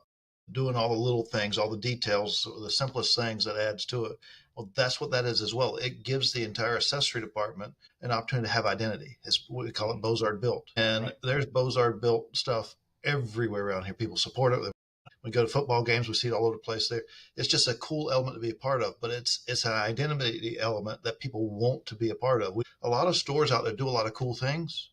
S4: doing all the little things, all the details, the simplest things that adds to it. Well, that's what that is as well. It gives the entire accessory department an opportunity to have identity. It's what we call it Beaux-Arts built. And there's Beaux-Arts built stuff everywhere around here. People support it. We go to football games, we see it all over the place there. It's just a cool element to be a part of, but it's an identity element that people want to be a part of. A lot of stores out there do a lot of cool things,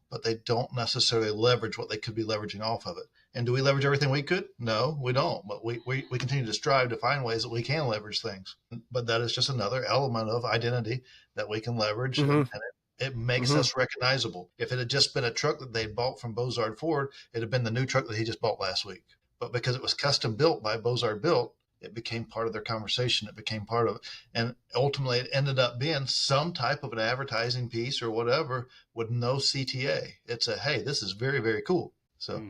S4: but they don't necessarily leverage what they could be leveraging off of it. And do we leverage everything we could? No, we don't. But we continue to strive to find ways that we can leverage things. But that is just another element of identity that we can leverage. And it makes us recognizable. If it had just been a truck that they bought from Beaux-Arts Ford, it'd have been the new truck that he just bought last week. But because it was custom built by Beaux-Arts Built, it became part of their conversation. It became part of it. And ultimately, it ended up being some type of an advertising piece or whatever with no CTA. It's a, hey, this is very, very cool. So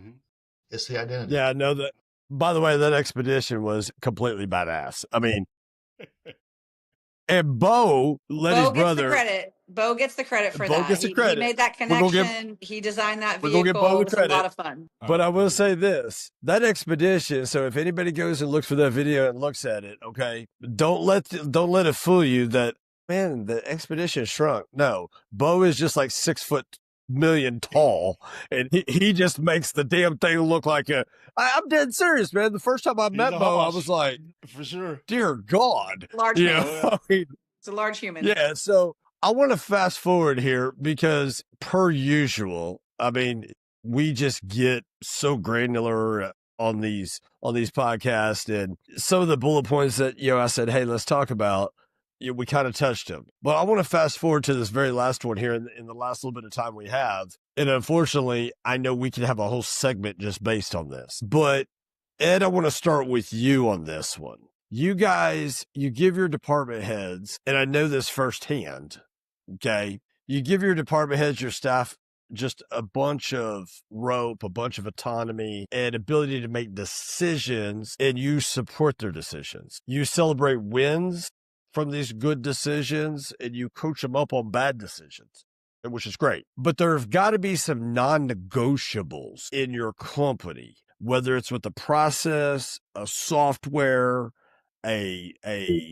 S4: it's the identity.
S2: Yeah, no, that, by the way, that expedition was completely badass. I mean, and Bo let his brother.
S5: Bo gets the credit for
S2: Bo
S5: that.
S2: Gets the credit.
S5: He made that connection. He designed that vehicle.
S2: We're gonna give Bo the
S5: it was
S2: credit.
S5: a lot of fun.
S2: But I will say this, that expedition, so if anybody goes and looks for that video and looks at it, okay, don't let it fool you that, man, the expedition shrunk. No, Bo is just like 6'1" tall, and he just makes the damn thing look like I'm dead serious, man. The first time I met Bo, I was like,
S3: for sure,
S2: dear God.
S5: Large
S2: man.
S5: I mean, it's a large human.
S2: Yeah, so I want to fast forward here because per usual, I mean, we just get so granular on these podcasts, and some of the bullet points that, I said, hey, let's talk about, we kind of touched them. But I want to fast forward to this very last one here in the last little bit of time we have. And unfortunately, I know we could have a whole segment just based on this. But Ed, I want to start with you on this one. You guys, you give your department heads, and I know this firsthand, okay? You give your department heads, your staff, just a bunch of rope, a bunch of autonomy, and ability to make decisions, and you support their decisions. You celebrate wins from these good decisions, and you coach them up on bad decisions, which is great. But there have got to be some non-negotiables in your company, whether it's with a process, a software, a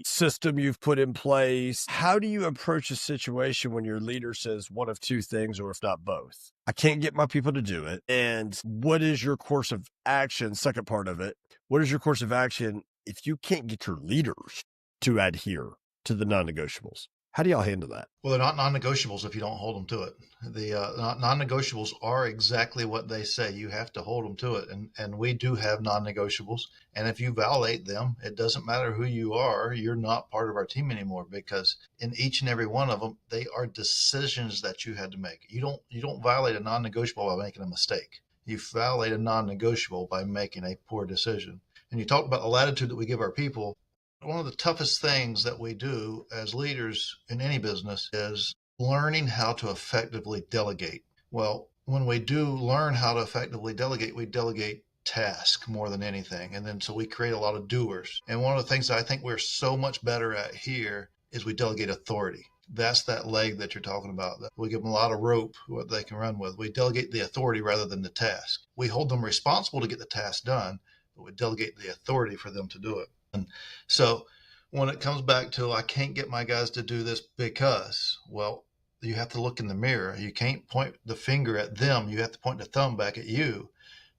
S2: system you've put in place. How do you approach a situation when your leader says one of two things, or if not both? I can't get my people to do it. And what is your course of action? Second part of it, what is your course of action if you can't get your leaders to adhere to the non-negotiables? How do y'all handle that?
S4: Well, they're not non-negotiables if you don't hold them to it. The non-negotiables are exactly what they say. You have to hold them to it. And we do have non-negotiables. And if you violate them, it doesn't matter who you are. You're not part of our team anymore, because in each and every one of them, they are decisions that you had to make. You don't violate a non-negotiable by making a mistake. You violate a non-negotiable by making a poor decision. And you talked about the latitude that we give our people. One of the toughest things that we do as leaders in any business is learning how to effectively delegate. Well, when we do learn how to effectively delegate, we delegate task more than anything. And then so we create a lot of doers. And one of the things that I think we're so much better at here is we delegate authority. That's that leg that you're talking about. We give them a lot of rope, what they can run with. We delegate the authority rather than the task. We hold them responsible to get the task done, but we delegate the authority for them to do it. And so when it comes back to, I can't get my guys to do this because, well, you have to look in the mirror. You can't point the finger at them. You have to point the thumb back at you,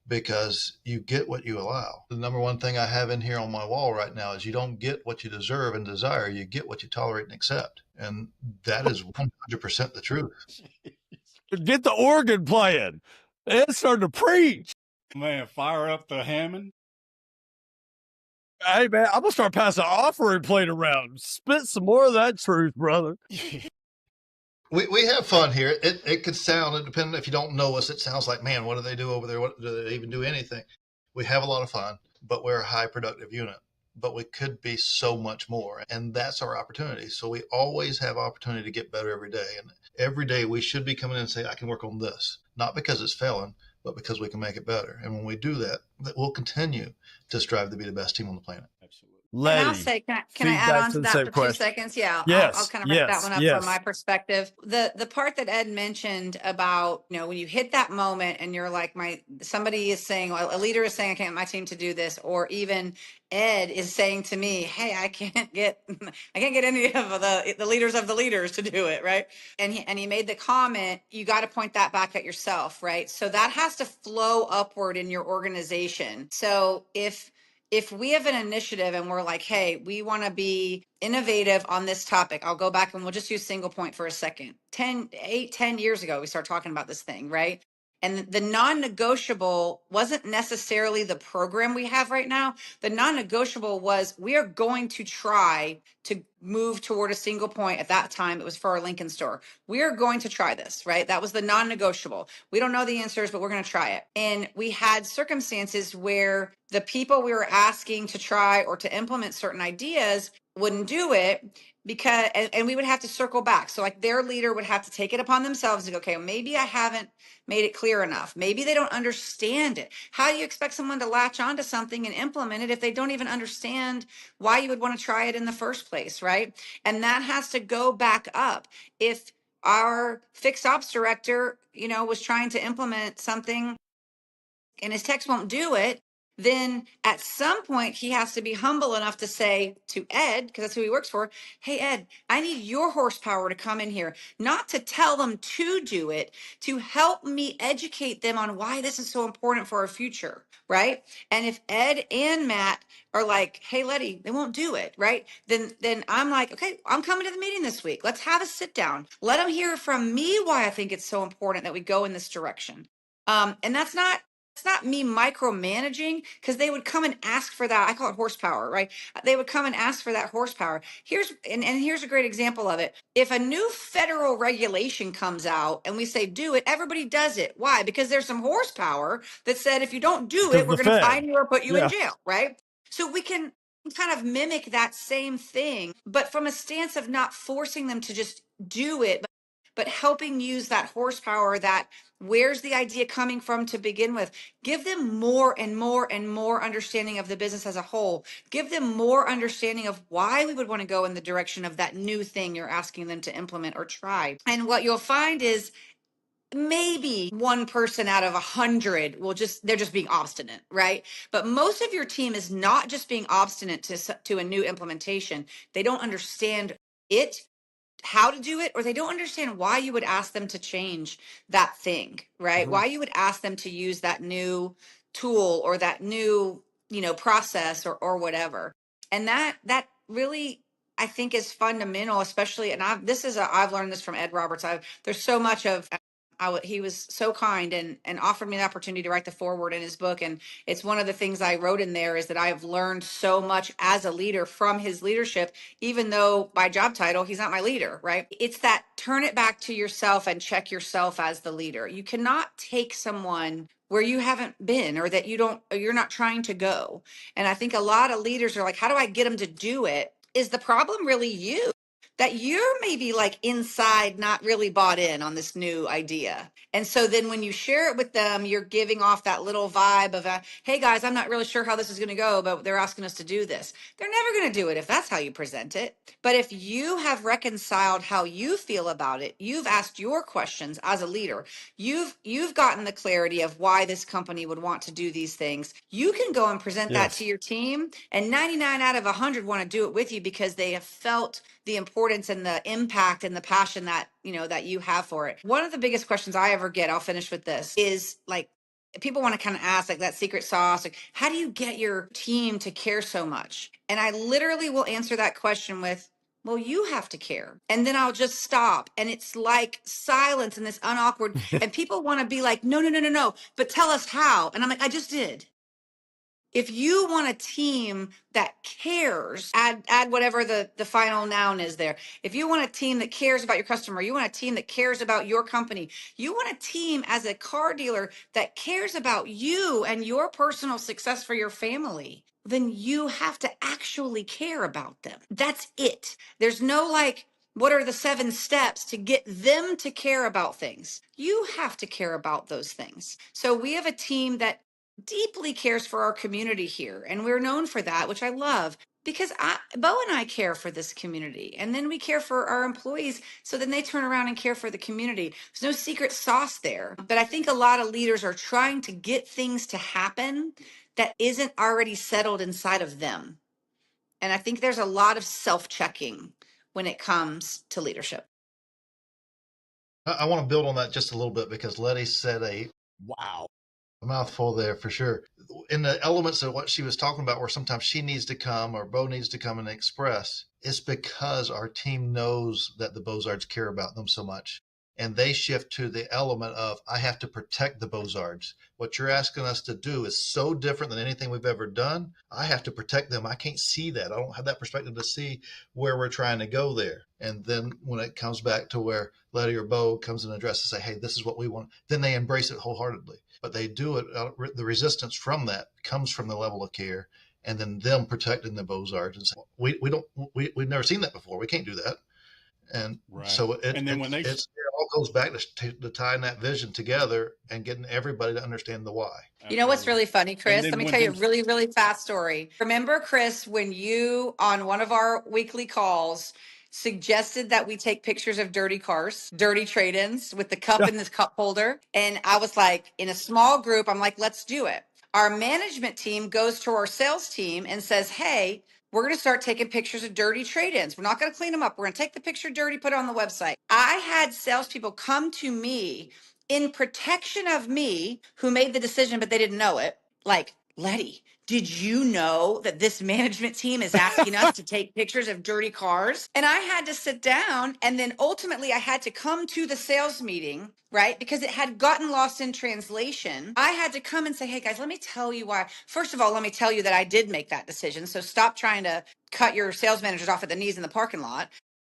S4: because you get what you allow. The number one thing I have in here on my wall right now is you don't get what you deserve and desire. You get what you tolerate and accept. And that is 100% the truth.
S2: Get the organ playing. It's starting to preach.
S3: Man, fire up the Hammond.
S2: Hey, man, I'm going to start passing offering plate around. Spit some more of that truth, brother.
S4: We have fun here. It could sound, depending if you don't know us, it sounds like, man, what do they do over there? What do they even do anything? We have a lot of fun, but we're a high productive unit. But we could be so much more. And that's our opportunity. So we always have opportunity to get better every day. And every day we should be coming in and say, I can work on this, not because it's failing, but because we can make it better. And when we do that, we'll continue to strive to be the best team on the planet.
S3: Absolutely.
S5: And I'll
S2: Letty,
S5: say, can I add
S2: feedback
S5: on
S2: to
S5: to
S2: the
S5: that
S2: same
S5: for two
S2: question.
S5: seconds? Yeah, I'll
S2: Yes,
S5: kind of wrap that
S2: yes,
S5: one up from my
S2: yes.
S5: perspective. The part that Ed mentioned about, when you hit that moment and you're like, somebody is saying, well, a leader is saying, I can't get my team to do this, or even Ed is saying to me, hey, I can't get any of the leaders of the leaders to do it, right? And he made the comment, you got to point that back at yourself, right? So that has to flow upward in your organization. So if we have an initiative and we're like, hey, we want to be innovative on this topic, I'll go back and we'll just use single point for a second. 10 years ago, we started talking about this thing, right? And the non-negotiable wasn't necessarily the program we have right now. The non-negotiable was we are going to try to move toward a single point. At that time, it was for our Lincoln store. We are going to try this, right? That was the non-negotiable. We don't know the answers, but we're going to try it. And we had circumstances where the people we were asking to try or to implement certain ideas wouldn't do it because, and we would have to circle back. So like their leader would have to take it upon themselves to go, okay, well, maybe I haven't made it clear enough. Maybe they don't understand it. How do you expect someone to latch onto something and implement it if they don't even understand why you would want to try it in the first place, right? And that has to go back up. If our fixed ops director, was trying to implement something and his techs won't do it, then at some point he has to be humble enough to say to Ed, because that's who he works for, hey, Ed, I need your horsepower to come in here, not to tell them to do it, to help me educate them on why this is so important for our future, right? And if Ed and Matt are like, hey, Letty, they won't do it, right? Then I'm like, okay, I'm coming to the meeting this week. Let's have a sit down. Let them hear from me why I think it's so important that we go in this direction. And that's not me micromanaging, because they would come and ask for that. I call it horsepower, right? They would come and ask for that horsepower. Here's a great example of it. If a new federal regulation comes out and we say do it, everybody does it. Why? Because there's some horsepower that said if you don't do
S2: Because
S5: it,
S2: the
S5: we're going to
S2: Fed.
S5: fine you or put you in
S2: Yeah.
S5: jail, right? So we can kind of mimic that same thing, but from a stance of not forcing them to just do it, but helping use that horsepower, that where's the idea coming from to begin with. Give them more and more and more understanding of the business as a whole. Give them more understanding of why we would want to go in the direction of that new thing you're asking them to implement or try. And what you'll find is maybe one person out of 100 they're just being obstinate, right? But most of your team is not just being obstinate to a new implementation. They don't understand it, how to do it, or they don't understand why you would ask them to change that thing, right?
S2: Mhm.
S5: Why you would ask them to use that new tool or that new, process or whatever. And that really, I think, is fundamental, especially, and I've learned this from Ed Roberts. There's so much of, he was so kind and offered me the opportunity to write the foreword in his book. And it's one of the things I wrote in there is that I have learned so much as a leader from his leadership, even though by job title, he's not my leader, right? It's that turn it back to yourself and check yourself as the leader. You cannot take someone where you haven't been or that you're not trying to go. And I think a lot of leaders are like, how do I get them to do it? Is the problem really you? That you're maybe like inside not really bought in on this new idea. And so then when you share it with them, you're giving off that little vibe of, hey guys, I'm not really sure how this is going to go, but they're asking us to do this. They're never going to do it if that's how you present it. But if you have reconciled how you feel about it, you've asked your questions as a leader, you've gotten the clarity of why this company would want to do these things. You can go and present that to
S2: Yes.
S5: your team, and 99 out of 100 want to do it with you because they have felt the importance and the impact and the passion that that you have for it. One of the biggest questions I ever get, I'll finish with this, is like, people want to kind of ask like that secret sauce, like, how do you get your team to care so much? And I literally will answer that question with, well, you have to care. And then I'll just stop. And it's like silence and this unawkward. And people want to be like, no, no, no, no, no. But tell us how. And I'm like, I just did. If you want a team that cares, add whatever the final noun is there. If you want a team that cares about your customer, you want a team that cares about your company, you want a team as a car dealer that cares about you and your personal success for your family, then you have to actually care about them. That's it. There's no like, what are the 7 steps to get them to care about things? You have to care about those things. So we have a team that deeply cares for our community here. And we're known for that, which I love because Bo and I care for this community. And then we care for our employees. So then they turn around and care for the community. There's no secret sauce there. But I think a lot of leaders are trying to get things to happen that isn't already settled inside of them. And I think there's a lot of self checking when it comes to leadership.
S4: I want to build on that just a little bit because Letty said a
S2: Wow.
S4: mouthful there for sure. In the elements of what she was talking about, where sometimes she needs to come or Bo needs to come and express, it's because our team knows that the Bozards care about them so much. And they shift to the element of, I have to protect the Bozards. What you're asking us to do is so different than anything we've ever done. I have to protect them. I can't see that. I don't have that perspective to see where we're trying to go there. And then when it comes back to where Letty or Bo comes and addresses, say, hey, this is what we want, then they embrace it wholeheartedly. But they do it, the resistance from that comes from the level of care and then them protecting the Bozards and saying, we've never seen that before. We can't do that. And so it all goes back to tying that vision together and getting everybody to understand the why.
S5: You know what's really funny, Chris? Let me tell you a really, really fast story. Remember, Chris, when you, on one of our weekly calls, suggested that we take pictures of dirty cars, dirty trade-ins with the cup in this cup holder. And I was like, in a small group, I'm like, let's do it. Our management team goes to our sales team and says, hey, we're going to start taking pictures of dirty trade-ins. We're not going to clean them up. We're going to take the picture dirty, put it on the website. I had salespeople come to me in protection of me who made the decision, but they didn't know it. Like, Letty, did you know that this management team is asking us to take pictures of dirty cars? And I had to sit down and then ultimately I had to come to the sales meeting, right? Because it had gotten lost in translation. I had to come and say, hey guys, let me tell you why. First of all, let me tell you that I did make that decision. So stop trying to cut your sales managers off at the knees in the parking lot.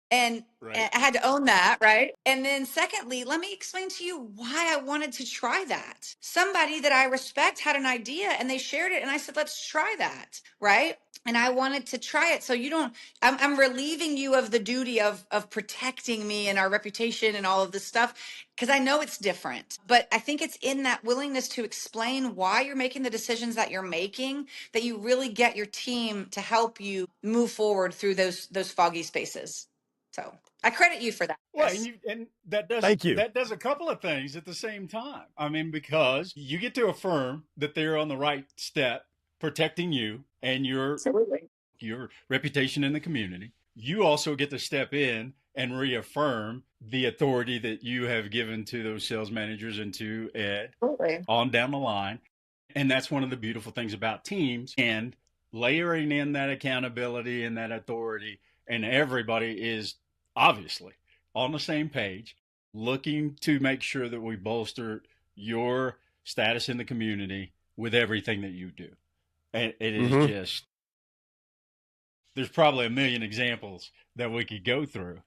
S5: And I had to own that, right? And then secondly, let me explain to you why I wanted to try that. Somebody that I respect had an idea and they shared it and I said, let's try that, right? And I wanted to try it. So you don't, I'm relieving you of the duty of protecting me and our reputation and all of this stuff because I know it's different. But I think it's in that willingness to explain why you're making the decisions that you're making that you really get your team to help you move forward through those foggy spaces. So I credit you for that.
S3: Well, and that does
S2: Thank you.
S3: That does a couple of things at the same time. I mean, because you get to affirm that they're on the right step, protecting you and your reputation in the community. You also get to step in and reaffirm the authority that you have given to those sales managers and to Ed on down the line. And that's one of the beautiful things about teams and layering in that accountability and that authority. And everybody is obviously on the same page, looking to make sure that we bolster your status in the community with everything that you do. And it is just, there's probably a million examples that we could go through,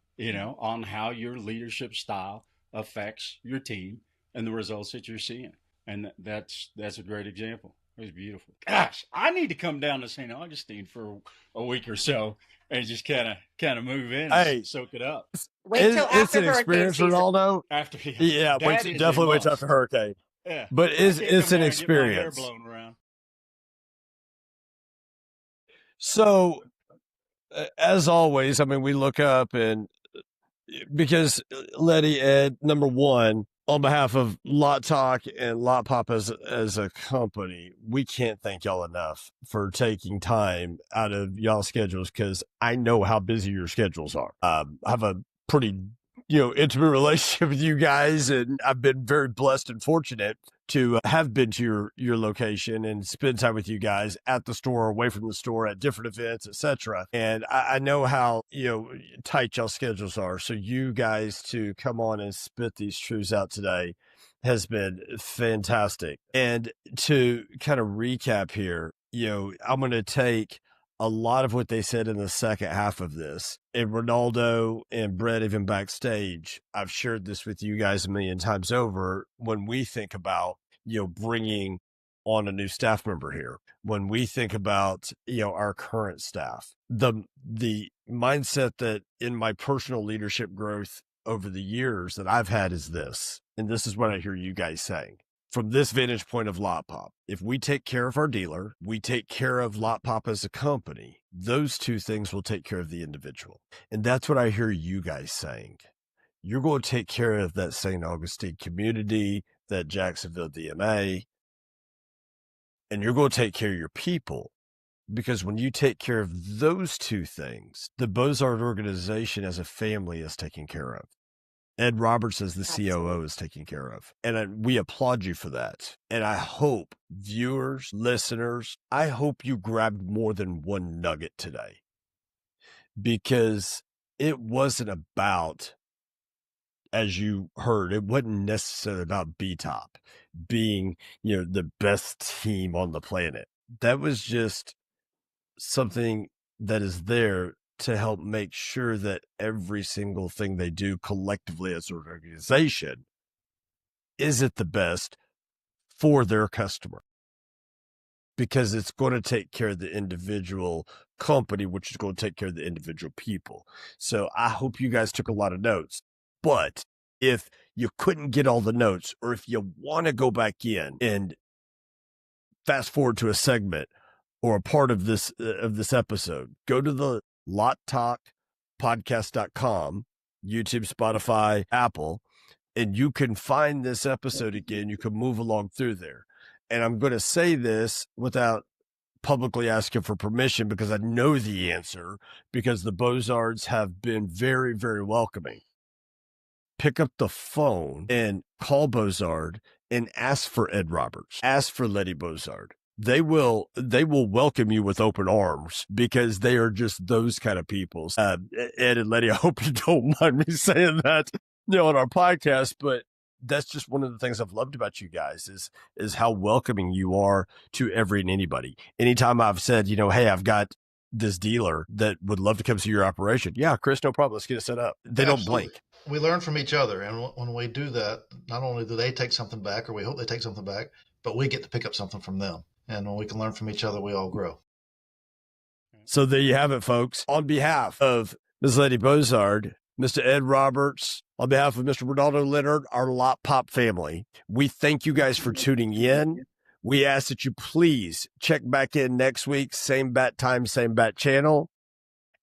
S3: on how your leadership style affects your team and the results that you're seeing. And that's a great example. It was beautiful. Gosh, I need to come down to St. Augustine for a week or so and just kind of move in and soak it up.
S5: Wait till after
S2: it's an experience,
S5: season.
S2: Ronaldo. Definitely wait till after hurricane.
S3: Yeah,
S2: but it's an experience.
S3: Get my hair blown around.
S2: So, as always, I mean, we look up and because Letty, Ed, number one, on behalf of Lot Talk and Lot Pop as a company, we can't thank y'all enough for taking time out of y'all's schedules because I know how busy your schedules are. I have a pretty, intimate relationship with you guys, and I've been very blessed and fortunate to have been to your location and spend time with you guys at the store, away from the store, at different events, etc. And I know how, tight y'all schedules are. So you guys to come on and spit these truths out today has been fantastic. And to kind of recap here, I'm going to take a lot of what they said in the second half of this. And Ronaldo and Brett, even backstage, I've shared this with you guys a million times over. When we think about, bringing on a new staff member here, when we think about, our current staff, the mindset that in my personal leadership growth over the years that I've had is this, and this is what I hear you guys saying. From this vantage point of Lot Pop, if we take care of our dealer, we take care of Lot Pop as a company, those two things will take care of the individual. And that's what I hear you guys saying. You're going to take care of that St. Augustine community, that Jacksonville DMA, and you're going to take care of your people. Because when you take care of those two things, the Bozard organization as a family is taken care of. Ed Roberts as the COO is taken care of. And we applaud you for that. And I hope viewers, listeners, I hope you grabbed more than one nugget today, because it wasn't about, as you heard, it wasn't necessarily about B-Top being, the best team on the planet. That was just something that is there to help make sure that every single thing they do collectively as an organization is at the best for their customer, because it's going to take care of the individual company, which is going to take care of the individual people. So I hope you guys took a lot of notes, but if you couldn't get all the notes, or if you want to go back in and fast forward to a segment or a part of this episode, go to the lottalkpodcast.com, YouTube, Spotify, Apple, and you can find this episode again. You can move along through there. And I'm going to say this without publicly asking for permission, because I know the answer, because the Bozards have been very, very welcoming. Pick up the phone and call Bozard and ask for Ed Roberts, ask for Letty Bozard. They will welcome you with open arms, because they are just those kind of people. Ed and Letty, I hope you don't mind me saying that, on our podcast, but that's just one of the things I've loved about you guys is how welcoming you are to every and anybody. Anytime I've said, hey, I've got this dealer that would love to come see your operation. Yeah, Chris, no problem. Let's get it set up. They don't blink.
S4: We learn from each other. And when we do that, not only do they take something back, or we hope they take something back, but we get to pick up something from them. And when we can learn from each other, we all grow.
S2: So there you have it, folks. On behalf of Ms. Letty Bozard, Mr. Ed Roberts, on behalf of Mr. Ronaldo Leonard, our Lot Pop family, we thank you guys for tuning in. We ask that you please check back in next week, same bat time, same bat channel.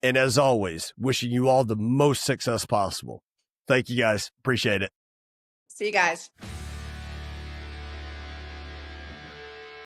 S2: And as always, wishing you all the most success possible. Thank you guys. Appreciate it.
S5: See you guys.